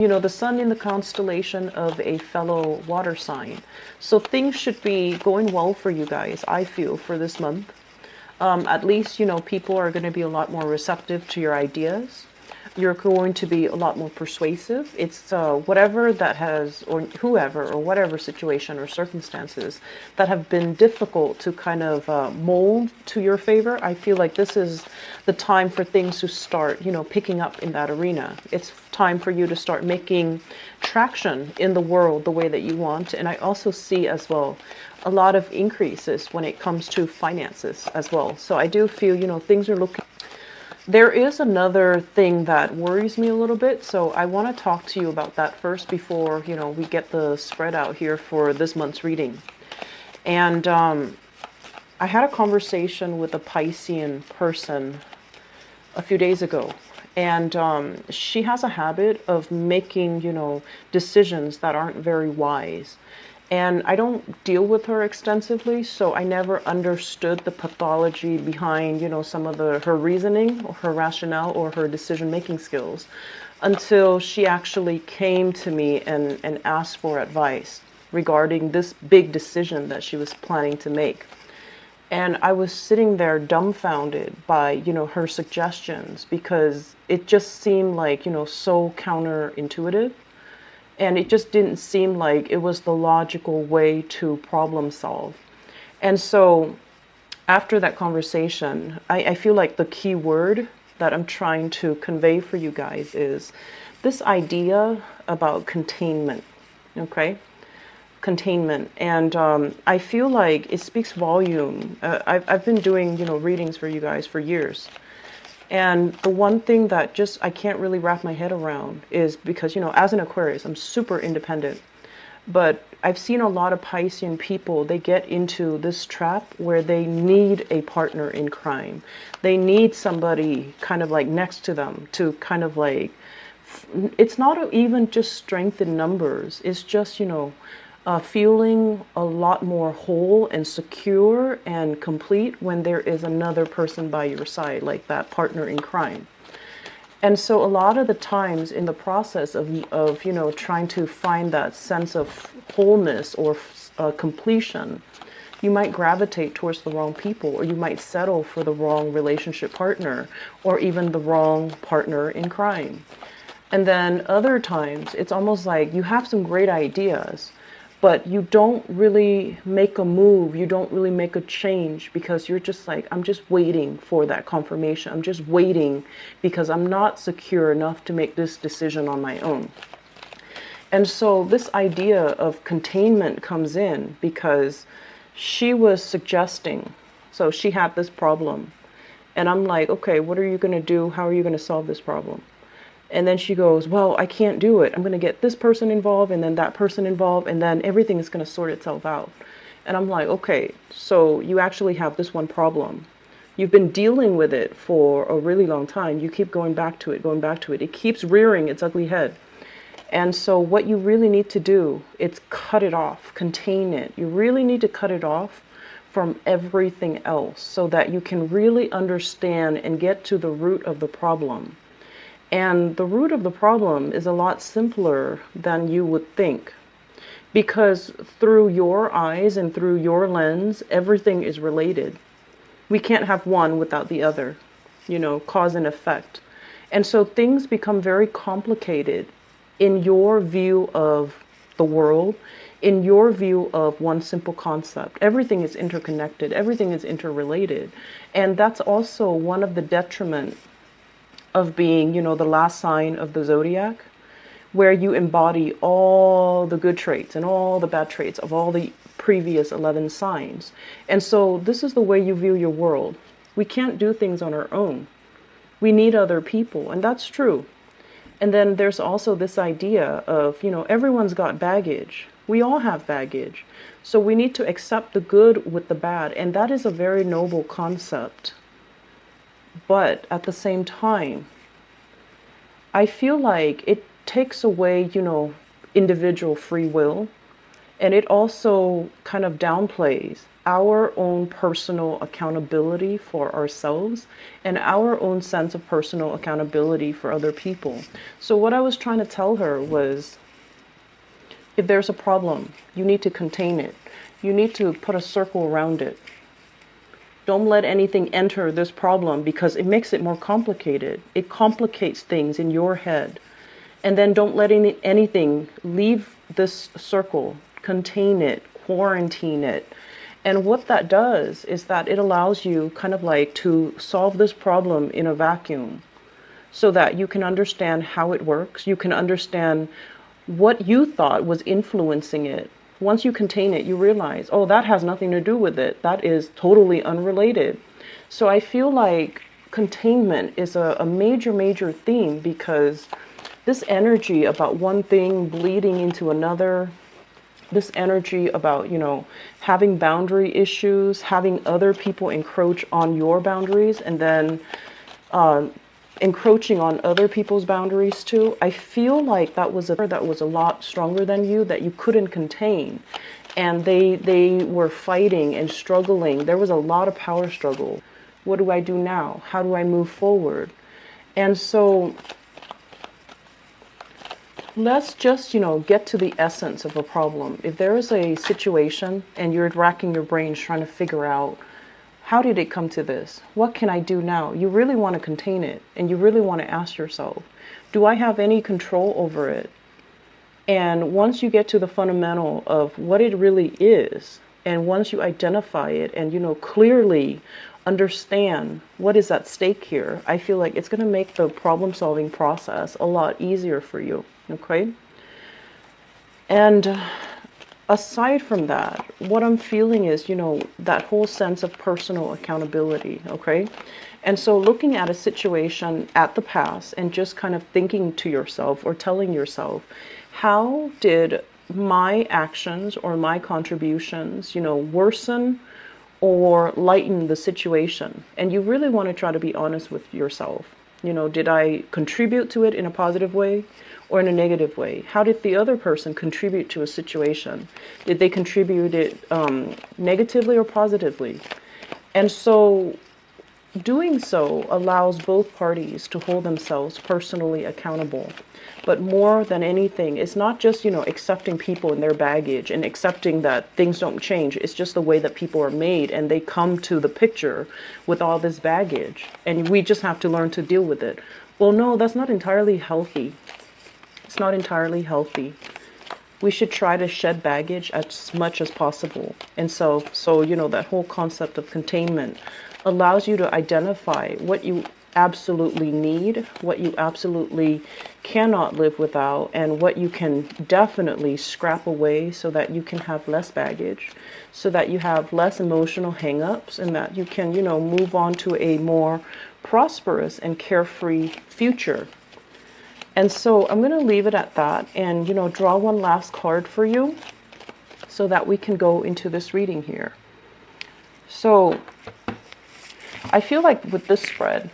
You know, the sun in the constellation of a fellow water sign. So things should be going well for you guys, I feel, for this month. At least, you know, people are going to be a lot more receptive to your ideas. You're going to be a lot more persuasive. It's whatever that has, or whoever, or whatever situation or circumstances that have been difficult to kind of mold to your favor. I feel like this is the time for things to start, you know, picking up in that arena. It's time for you to start making traction in the world the way that you want. And I also see as well a lot of increases when it comes to finances as well. So I do feel, you know, things are looking. There is another thing that worries me a little bit, so I want to talk to you about that first before, you know, we get the spread out here for this month's reading. And I had a conversation with a Piscean person a few days ago, and she has a habit of making, you know, decisions that aren't very wise. And I don't deal with her extensively, so I never understood the pathology behind, you know, some of her reasoning or her rationale or her decision-making skills until she actually came to me and asked for advice regarding this big decision that she was planning to make. And I was sitting there dumbfounded by, you know, her suggestions because it just seemed like, you know, so counterintuitive. And it just didn't seem like it was the logical way to problem solve. And so after that conversation, I feel like the key word that I'm trying to convey for you guys is this idea about containment, okay? Containment. And I feel like it speaks volume. I've been doing, you know, readings for you guys for years. And the one thing that just I can't really wrap my head around is because, you know, as an Aquarius, I'm super independent. But I've seen a lot of Piscean people, they get into this trap where they need a partner in crime. They need somebody kind of like next to them to kind of like, it's not even just strength in numbers. It's just, you know, feeling a lot more whole and secure and complete when there is another person by your side, like that partner in crime. And so a lot of the times in the process of you know, trying to find that sense of wholeness or completion, you might gravitate towards the wrong people, or you might settle for the wrong relationship partner, or even the wrong partner in crime. And then other times, it's almost like you have some great ideas, but you don't really make a move, you don't really make a change because you're just like, I'm just waiting for that confirmation. I'm just waiting because I'm not secure enough to make this decision on my own. And so this idea of containment comes in because she was suggesting, so she had this problem. And I'm like, okay, what are you going to do? How are you going to solve this problem? And then she goes, well, I can't do it. I'm going to get this person involved and then that person involved, and then everything is going to sort itself out. And I'm like, okay, so you actually have this one problem. You've been dealing with it for a really long time. You keep going back to it, going back to it. It keeps rearing its ugly head. And so what you really need to do is cut it off, contain it. You really need to cut it off from everything else so that you can really understand and get to the root of the problem. And the root of the problem is a lot simpler than you would think, because through your eyes and through your lens, everything is related. We can't have one without the other, you know, cause and effect. And so things become very complicated in your view of the world, in your view of one simple concept. Everything is interconnected, everything is interrelated. And that's also one of the detriments of being, you know, the last sign of the zodiac, where you embody all the good traits and all the bad traits of all the previous 11 signs. And so this is the way you view your world. We can't do things on our own. We need other people, and that's true. And then there's also this idea of, you know, everyone's got baggage. We all have baggage. So we need to accept the good with the bad, and that is a very noble concept. But at the same time, I feel like it takes away, you know, individual free will. And it also kind of downplays our own personal accountability for ourselves and our own sense of personal accountability for other people. So what I was trying to tell her was, if there's a problem, you need to contain it. You need to put a circle around it. Don't let anything enter this problem, because it makes it more complicated. It complicates things in your head. And then don't let anything leave this circle. Contain it, quarantine it. And what that does is that it allows you kind of like to solve this problem in a vacuum, so that you can understand how it works. You can understand what you thought was influencing it. Once you contain it, you realize, oh, that has nothing to do with it. That is totally unrelated. So I feel like containment is a major, major theme, because this energy about one thing bleeding into another, this energy about, having boundary issues, having other people encroach on your boundaries, and then encroaching on other people's boundaries too. I feel like that was a lot stronger than you, that you couldn't contain. And they were fighting and struggling. There was a lot of power struggle. What do I do now? How do I move forward? And so let's just, get to the essence of a problem. If there is a situation and you're racking your brains trying to figure out, how did it come to this? What can I do now? You really want to contain it, and you really want to ask yourself, do I have any control over it? And once you get to the fundamental of what it really is, and once you identify it and, clearly understand what is at stake here, I feel like it's going to make the problem-solving process a lot easier for you, okay? And aside from that, what I'm feeling is, that whole sense of personal accountability, okay? And so looking at a situation at the past and just kind of thinking to yourself or telling yourself, how did my actions or my contributions, worsen or lighten the situation? And you really want to try to be honest with yourself. Did I contribute to it in a positive way or in a negative way? How did the other person contribute to a situation? Did they contribute it negatively or positively? And so doing so allows both parties to hold themselves personally accountable. But more than anything, it's not just, accepting people and their baggage and accepting that things don't change. It's just the way that people are made, and they come to the picture with all this baggage, and we just have to learn to deal with it. Well, no, that's not entirely healthy. It's not entirely healthy. We should try to shed baggage as much as possible. And so that whole concept of containment allows you to identify what you absolutely need, what you absolutely cannot live without, and what you can definitely scrap away so that you can have less baggage, so that you have less emotional hang-ups, and that you can, move on to a more prosperous and carefree future. And so I'm going to leave it at that and, draw one last card for you so that we can go into this reading here. So I feel like with this spread,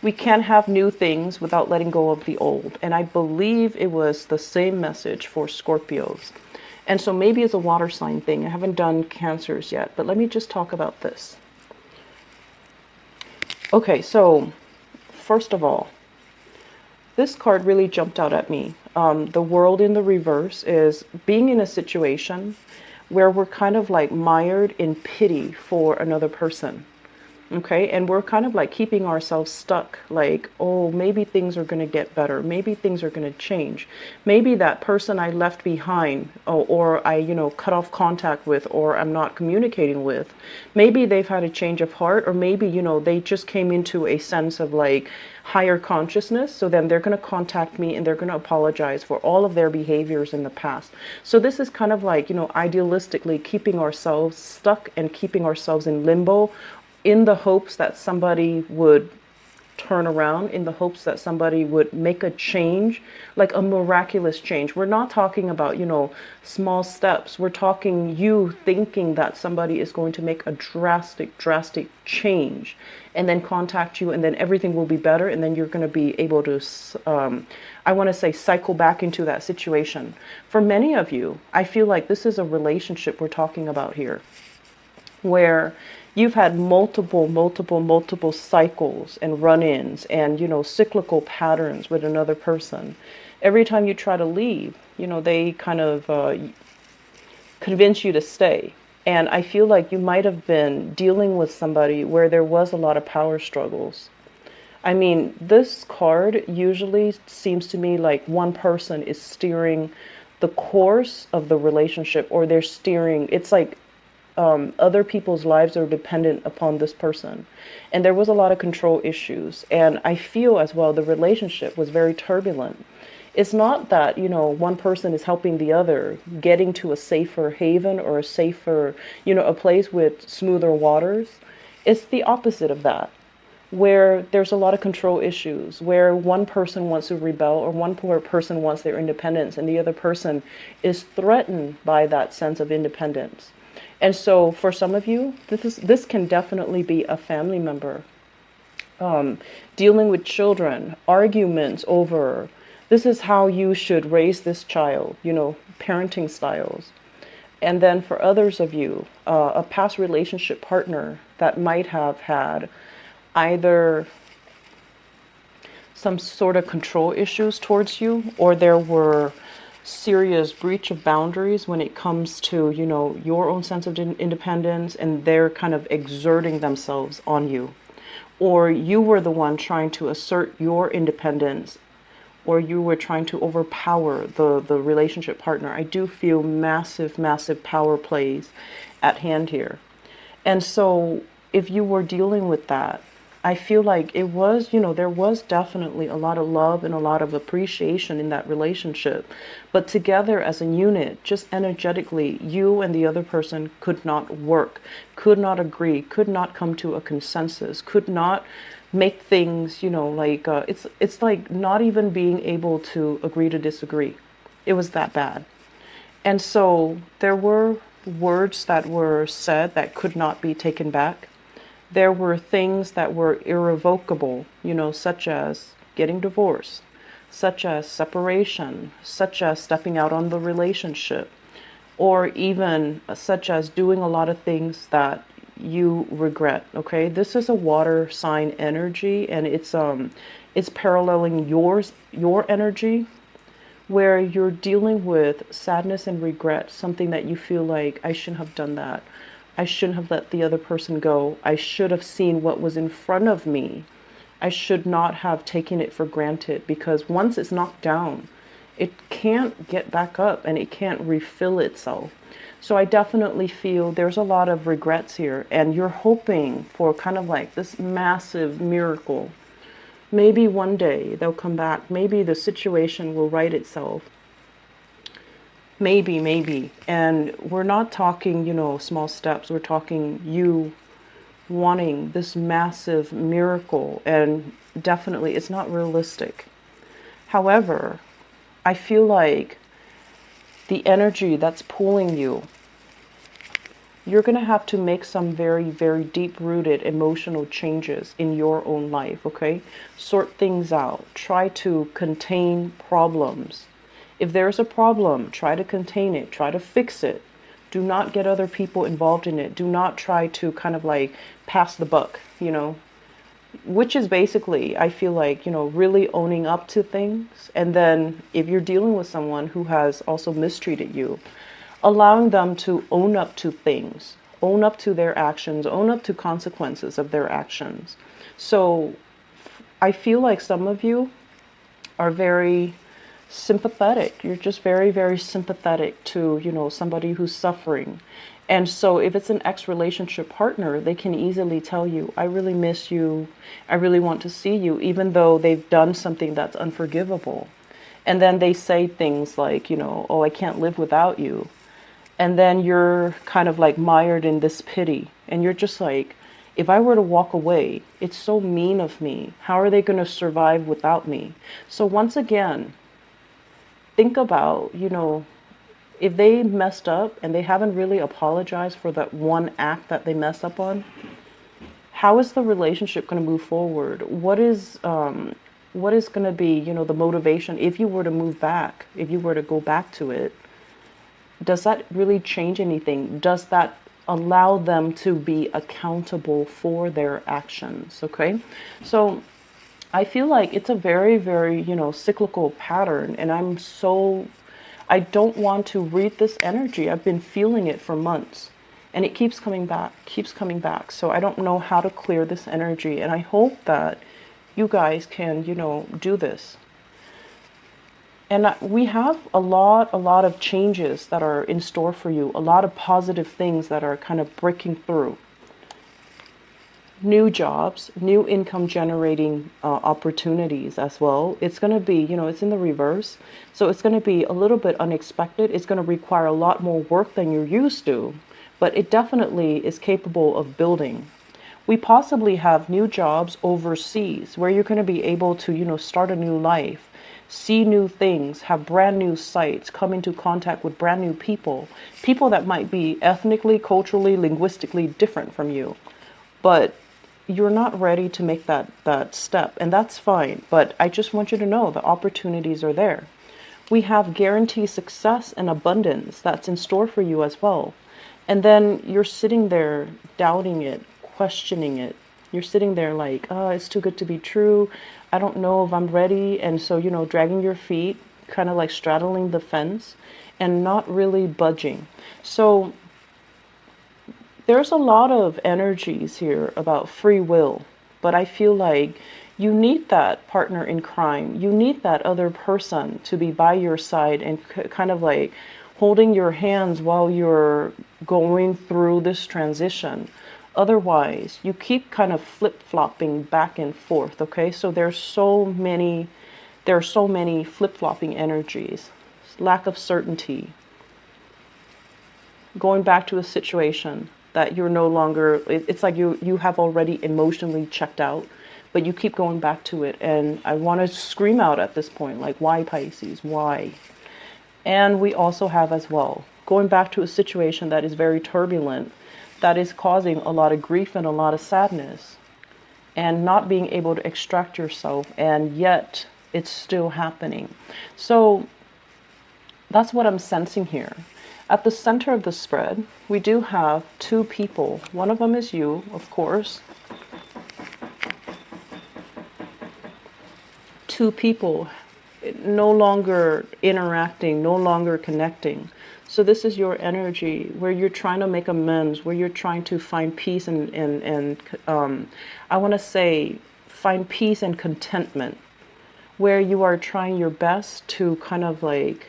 we can't have new things without letting go of the old. And I believe it was the same message for Scorpios. And so maybe it's a water sign thing. I haven't done Cancers yet, but let me just talk about this. Okay, so first of all, this card really jumped out at me. The World in the reverse is being in a situation where we're kind of like mired in pity for another person. Okay, and we're kind of like keeping ourselves stuck, like, oh, maybe things are going to get better. Maybe things are going to change. Maybe that person I left behind, or I, cut off contact with, or I'm not communicating with, maybe they've had a change of heart, or maybe, they just came into a sense of like higher consciousness. So then they're going to contact me and they're going to apologize for all of their behaviors in the past. So this is kind of like, idealistically keeping ourselves stuck and keeping ourselves in limbo, in the hopes that somebody would turn around in the hopes that somebody would make a change, like a miraculous change. We're not talking about, small steps. We're talking you thinking that somebody is going to make a drastic change and then contact you, and then everything will be better, and then you're going to be able to, I want to say, cycle back into that situation. For many of you, I feel like this is a relationship we're talking about here, where you've had multiple cycles and run-ins and, cyclical patterns with another person. Every time you try to leave, they kind of convince you to stay. And I feel like you might have been dealing with somebody where there was a lot of power struggles. I mean, this card usually seems to me like one person is steering the course of the relationship, or they're steering, it's like other people's lives are dependent upon this person. And there was a lot of control issues. And I feel as well the relationship was very turbulent. It's not that, one person is helping the other getting to a safer haven or a safer, a place with smoother waters. It's the opposite of that, where there's a lot of control issues, where one person wants to rebel or one person wants their independence and the other person is threatened by that sense of independence. And so for some of you, this can definitely be a family member, dealing with children, arguments over, this is how you should raise this child, parenting styles. And then for others of you, a past relationship partner that might have had either some sort of control issues towards you, or there were serious breach of boundaries when it comes to, your own sense of independence, and they're kind of exerting themselves on you. Or you were the one trying to assert your independence, or you were trying to overpower the relationship partner. I do feel massive power plays at hand here. And so if you were dealing with that, I feel like it was, there was definitely a lot of love and a lot of appreciation in that relationship. But together as a unit, just energetically, you and the other person could not work, could not agree, could not come to a consensus, could not make things, it's like not even being able to agree to disagree. It was that bad. And so there were words that were said that could not be taken back. There were things that were irrevocable, such as getting divorced, such as separation, such as stepping out on the relationship, or even such as doing a lot of things that you regret. Okay, this is a water sign energy, and it's paralleling your energy, where you're dealing with sadness and regret, something that you feel like, I shouldn't have done that. I shouldn't have let the other person go. I should have seen what was in front of me. I should not have taken it for granted, because once it's knocked down, it can't get back up and it can't refill itself. So I definitely feel there's a lot of regrets here, and you're hoping for kind of like this massive miracle. Maybe one day they'll come back. Maybe the situation will right itself. Maybe. And we're not talking, small steps. We're talking you wanting this massive miracle, and definitely it's not realistic. However, I feel like the energy that's pulling you, you're going to have to make some very deep-rooted emotional changes in your own life, okay? Sort things out. Try to contain problems. If there's a problem, try to contain it. Try to fix it. Do not get other people involved in it. Do not try to kind of like pass the buck, which is basically, I feel like, really owning up to things. And then if you're dealing with someone who has also mistreated you, allowing them to own up to things, own up to their actions, own up to consequences of their actions. So I feel like some of you are very sympathetic. You're just very sympathetic to, somebody who's suffering. And so if it's an ex-relationship partner, they can easily tell you, I really miss you. I really want to see you, even though they've done something that's unforgivable. And then they say things like, oh, I can't live without you. And then you're kind of like mired in this pity. And you're just like, If I were to walk away, it's so mean of me. How are they going to survive without me? So once again, think about, if they messed up and they haven't really apologized for that one act that they messed up on, how is the relationship going to move forward? What is going to be, the motivation if you were to move back, if you were to go back to it? Does that really change anything? Does that allow them to be accountable for their actions? Okay, so I feel like it's a very, very, cyclical pattern, and I don't want to read this energy. I've been feeling it for months, and it keeps coming back, keeps coming back. So I don't know how to clear this energy, and I hope that you guys can, do this. And we have a lot of changes that are in store for you, a lot of positive things that are kind of breaking through. New jobs, new income generating opportunities as well. It's going to be, it's in the reverse. So it's going to be a little bit unexpected. It's going to require a lot more work than you're used to, but it definitely is capable of building. We possibly have new jobs overseas where you're going to be able to, start a new life, see new things, have brand new sites, come into contact with brand new people that might be ethnically, culturally, linguistically different from you. But you're not ready to make that step, and that's fine. But I just want you to know the opportunities are there. We have guaranteed success and abundance that's in store for you as well. And then you're sitting there doubting it, questioning it. You're sitting there like, oh, it's too good to be true. I don't know if I'm ready. And so, dragging your feet, kind of like straddling the fence and not really budging. So there's a lot of energies here about free will, but I feel like you need that partner in crime. You need that other person to be by your side and kind of like holding your hands while you're going through this transition. Otherwise, you keep kind of flip-flopping back and forth, okay? So there are so many flip-flopping energies. Lack of certainty. Going back to a situation that you're no longer, it's like you have already emotionally checked out, but you keep going back to it. And I want to scream out at this point, like, why, Pisces? Why? And we also have as well, going back to a situation that is very turbulent, that is causing a lot of grief and a lot of sadness, and not being able to extract yourself, and yet it's still happening. So that's what I'm sensing here. At the center of the spread, we do have two people. One of them is you, of course. Two people no longer interacting, no longer connecting. So this is your energy where you're trying to make amends, where you're trying to find peace and I want to say find peace and contentment, where you are trying your best to kind of like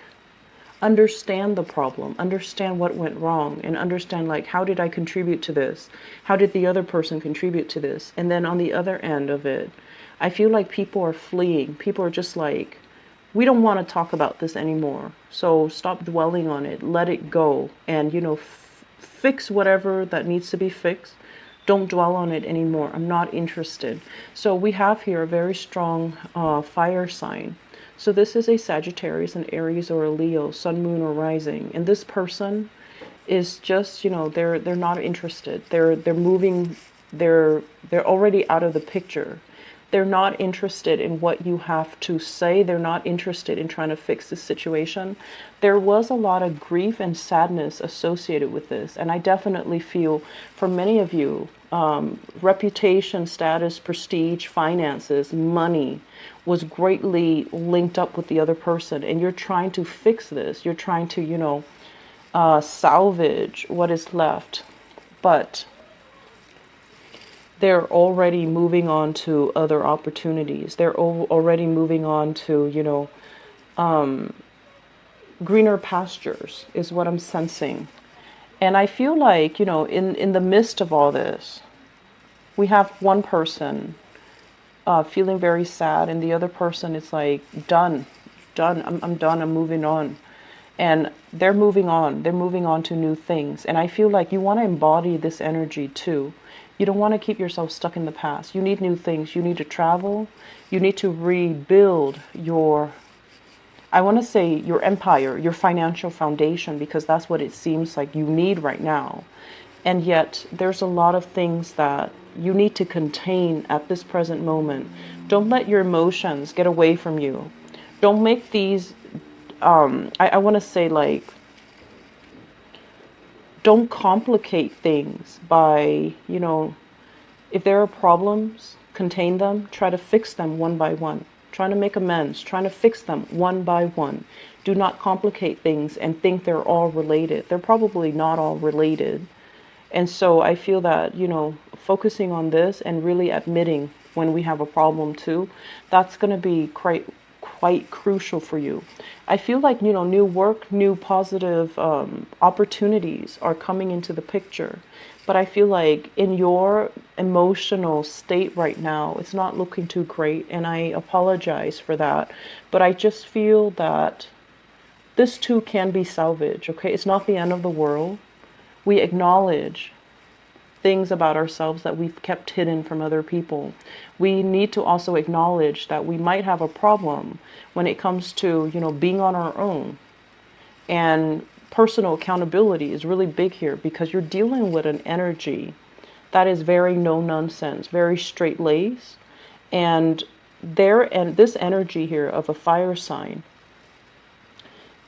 understand the problem, understand what went wrong, and understand like, how did I contribute to this? How did the other person contribute to this? And then on the other end of it, I feel like people are fleeing. People are just like, we don't want to talk about this anymore. So stop dwelling on it. Let it go. And, fix whatever that needs to be fixed. Don't dwell on it anymore. I'm not interested. So we have here a very strong fire sign. So this is a Sagittarius, an Aries, or a Leo, Sun, Moon, or Rising. And this person is just, they're not interested. They're moving. They're already out of the picture. They're not interested in what you have to say. They're not interested in trying to fix the situation. There was a lot of grief and sadness associated with this. And I definitely feel for many of you, reputation, status, prestige, finances, money was greatly linked up with the other person. And you're trying to fix this. You're trying to, salvage what is left. But they're already moving on to other opportunities. They're already moving on to, greener pastures is what I'm sensing. And I feel like, in the midst of all this, we have one person feeling very sad, and the other person is like, done, I'm done, I'm moving on. And they're moving on to new things. And I feel like you want to embody this energy too. You don't want to keep yourself stuck in the past. You need new things. You need to travel. You need to rebuild your, I want to say, your empire, your financial foundation, because that's what it seems like you need right now. And yet there's a lot of things that you need to contain at this present moment. Don't let your emotions get away from you. Don't make these, I want to say, like, don't complicate things by, you know, if there are problems, contain them, try to fix them one by one. Trying to make amends, trying to fix them one by one. Do not complicate things and think they're all related. They're probably not all related. And so I feel that, you know, focusing on this and really admitting when we have a problem too, that's going to be quite crucial for you. I feel like, you know, new work, new positive opportunities are coming into the picture. But I feel like in your emotional state right now, it's not looking too great. And I apologize for that. But I just feel that this too can be salvaged, okay? It's not the end of the world. We acknowledge things about ourselves that we've kept hidden from other people. We need to also acknowledge that we might have a problem when it comes to, you know, being on our own. And personal accountability is really big here, because you're dealing with an energy that is very no nonsense, very straight laced. And this energy here of a fire sign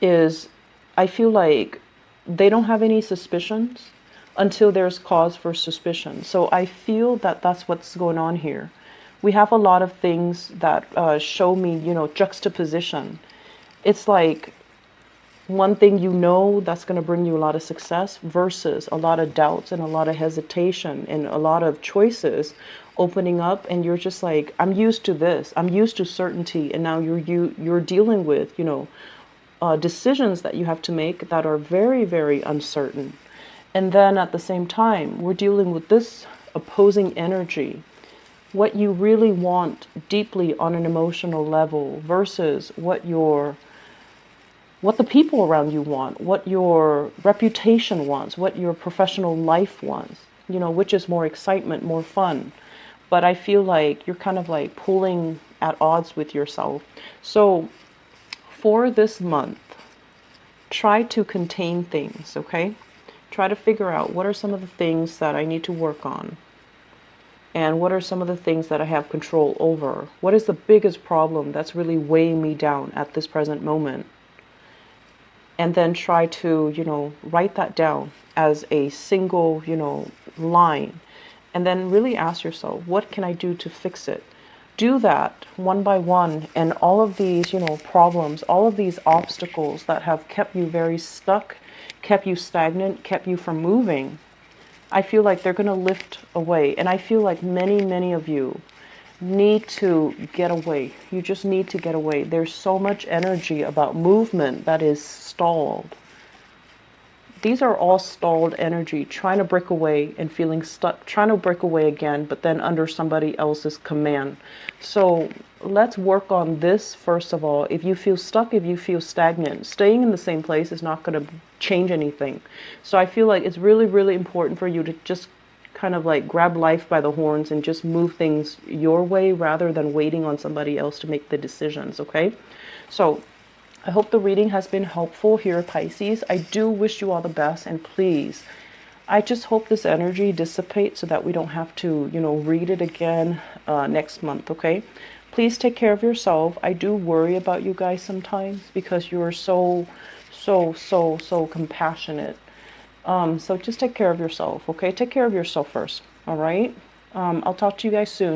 is, I feel like they don't have any suspicions until there's cause for suspicion. So I feel that that's what's going on here. We have a lot of things that show me, you know, juxtaposition. It's like one thing, you know, that's going to bring you a lot of success versus a lot of doubts and a lot of hesitation and a lot of choices opening up. And you're just like, I'm used to this. I'm used to certainty. And now you're dealing with, you know, decisions that you have to make that are very, very uncertain. And then at the same time, we're dealing with this opposing energy. What you really want deeply on an emotional level versus what the people around you want, what your reputation wants, what your professional life wants, you know, which is more excitement, more fun. But I feel like you're kind of like pulling at odds with yourself. So for this month, try to contain things, okay? Try to figure out what are some of the things that I need to work on. And what are some of the things that I have control over? What is the biggest problem that's really weighing me down at this present moment? And then try to, you know, write that down as a single, you know, line. And then really ask yourself, what can I do to fix it? Do that one by one. And all of these, you know, problems, all of these obstacles that have kept you very stuck, kept you stagnant, kept you from moving, I feel like they're going to lift away. And I feel like many of you need to get away. You just need to get away. There's so much energy about movement that is stalled. These are all stalled energy, trying to break away and feeling stuck, trying to break away again, but then under somebody else's command. So let's work on this first of all. If you feel stuck, if you feel stagnant, staying in the same place is not going to change anything. So I feel like it's really important for you to just kind of like grab life by the horns and just move things your way rather than waiting on somebody else to make the decisions, okay? So I hope the reading has been helpful here, Pisces. I do wish you all the best, and please, I just hope this energy dissipates so that we don't have to, you know, read it again next month, okay? Please take care of yourself. I do worry about you guys sometimes because you're so compassionate. So just take care of yourself, okay? Take care of yourself first, all right? I'll talk to you guys soon.